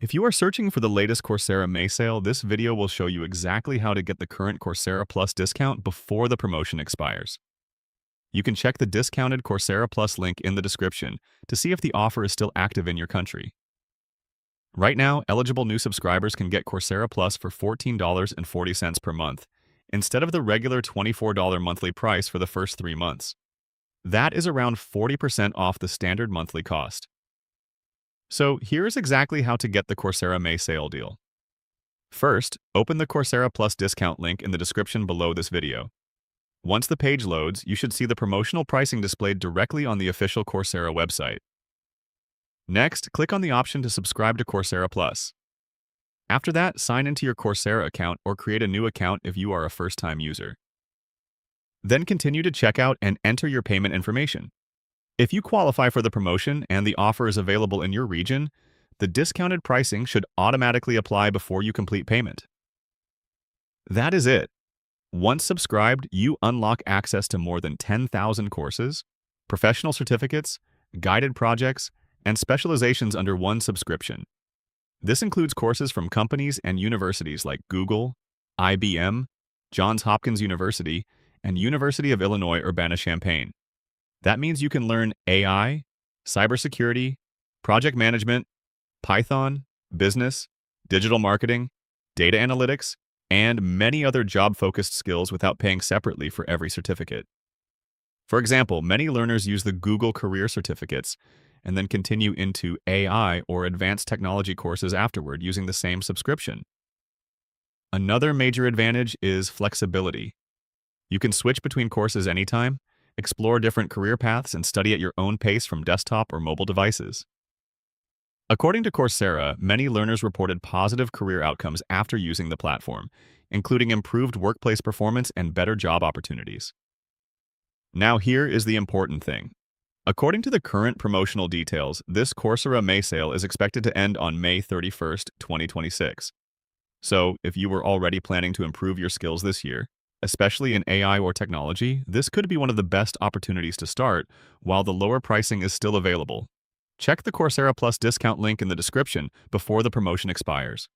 If you are searching for the latest Coursera May Sale, this video will show you exactly how to get the current Coursera Plus discount before the promotion expires. You can check the discounted Coursera Plus link in the description to see if the offer is still active in your country. Right now, eligible new subscribers can get Coursera Plus for $14.40 per month, instead of the regular $24 monthly price for the first 3 months. That is around 40% off the standard monthly cost. So here's exactly how to get the Coursera May Sale deal. First, open the Coursera Plus discount link in the description below this video. Once the page loads, you should see the promotional pricing displayed directly on the official Coursera website. Next, click on the option to subscribe to Coursera Plus. After that, sign into your Coursera account or create a new account if you are a first-time user. Then continue to checkout and enter your payment information. If you qualify for the promotion and the offer is available in your region, the discounted pricing should automatically apply before you complete payment. That is it. Once subscribed, you unlock access to more than 10,000 courses, professional certificates, guided projects, and specializations under one subscription. This includes courses from companies and universities like Google, IBM, Johns Hopkins University, and University of Illinois Urbana-Champaign. That means you can learn AI, cybersecurity, project management, Python, business, digital marketing, data analytics, and many other job-focused skills without paying separately for every certificate. For example, many learners use the Google Career Certificates and then continue into AI or advanced technology courses afterward using the same subscription. Another major advantage is flexibility. You can switch between courses anytime, explore different career paths, and study at your own pace from desktop or mobile devices. According to Coursera, many learners reported positive career outcomes after using the platform, including improved workplace performance and better job opportunities. Now here is the important thing. According to the current promotional details, this Coursera May Sale is expected to end on May 31st, 2026. So, if you were already planning to improve your skills this year, especially in AI or technology, this could be one of the best opportunities to start while the lower pricing is still available. Check the Coursera Plus discount link in the description before the promotion expires.